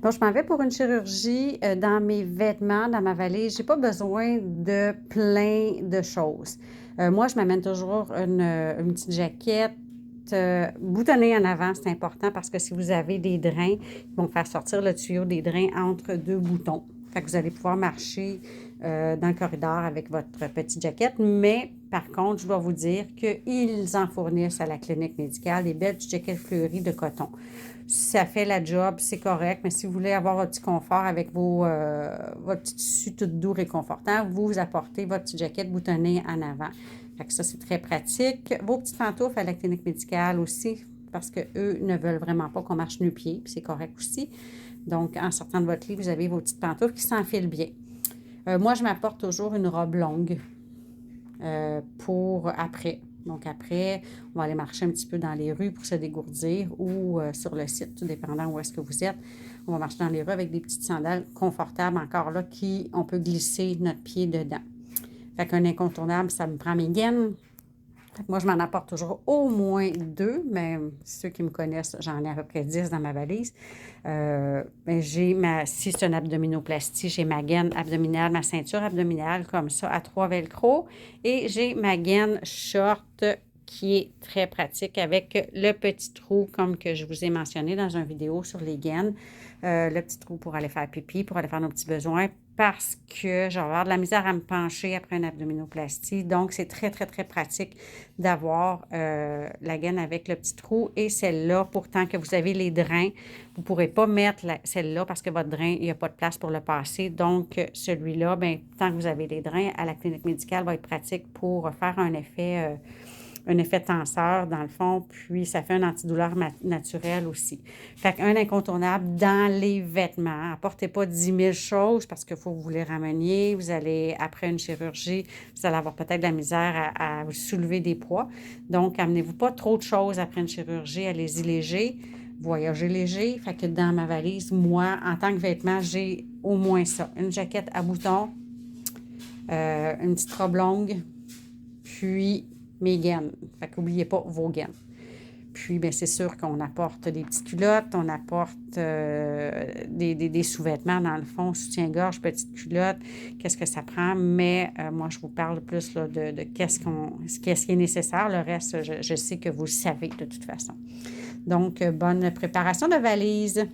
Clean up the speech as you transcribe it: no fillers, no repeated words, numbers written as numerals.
Bon, je m'en vais pour une chirurgie, dans mes vêtements, dans ma valise, j'ai pas besoin de plein de choses. Moi, je m'amène toujours une petite jaquette, boutonnée en avant, c'est important parce que si vous avez des drains, ils vont faire sortir le tuyau des drains entre 2 boutons. Fait que vous allez pouvoir marcher, dans le corridor avec votre petite jaquette, mais par contre, je dois vous dire qu'ils en fournissent à la clinique médicale des belles petites jaquettes fleuries de coton. Si ça fait la job, c'est correct, mais si vous voulez avoir votre petit confort avec votre petit tissu tout doux réconfortant, vous apportez votre petite jaquette boutonnée en avant. Fait que ça, c'est très pratique. Vos petites pantoufles à la clinique médicale aussi, parce qu'eux ne veulent vraiment pas qu'on marche nu-pieds, puis c'est correct aussi. Donc, en sortant de votre lit, vous avez vos petites pantoufles qui s'enfilent bien. Moi, je m'apporte toujours une robe longue pour après. Donc après, on va aller marcher un petit peu dans les rues pour se dégourdir ou sur le site, tout dépendant où est-ce que vous êtes. On va marcher dans les rues avec des petites sandales confortables encore là, on peut glisser notre pied dedans. Fait qu'un incontournable, ça me prend mes gaines. Moi, je m'en apporte toujours au moins 2, mais ceux qui me connaissent, j'en ai à peu près 10 dans ma valise. Si c'est une abdominoplastie, j'ai ma gaine abdominale, ma ceinture abdominale comme ça, à 3 velcro. Et j'ai ma gaine short qui est très pratique avec le petit trou, comme que je vous ai mentionné dans une vidéo sur les gaines. Le petit trou pour aller faire pipi, pour aller faire nos petits besoins, parce que je vais avoir de la misère à me pencher après une abdominoplastie. Donc, c'est très, très, très pratique d'avoir la gaine avec le petit trou et celle-là, pourtant que vous avez les drains, vous ne pourrez pas mettre celle-là parce que votre drain, il n'y a pas de place pour le passer. Donc, celui-là, bien, tant que vous avez les drains, à la clinique médicale, va être pratique pour faire un effet tenseur dans le fond, puis ça fait un antidouleur naturel aussi. Fait qu'un incontournable dans les vêtements. Apportez pas 10 000 choses parce qu'il faut que vous les rameniez. Vous allez, après une chirurgie, vous allez avoir peut-être de la misère à vous soulever des poids. Donc, amenez-vous pas trop de choses après une chirurgie. Allez-y léger. Voyagez léger. Fait que dans ma valise, moi, en tant que vêtement, j'ai au moins ça. Une jaquette à boutons, une petite robe longue, puis mes gaines. Fait qu'oubliez pas vos gaines. Puis, bien, c'est sûr qu'on apporte des petites culottes, on apporte des sous-vêtements, dans le fond, soutien-gorge, petites culottes, qu'est-ce que ça prend. Mais moi, je vous parle plus là, de qu'est-ce qui est nécessaire. Le reste, je sais que vous le savez de toute façon. Donc, bonne préparation de valise.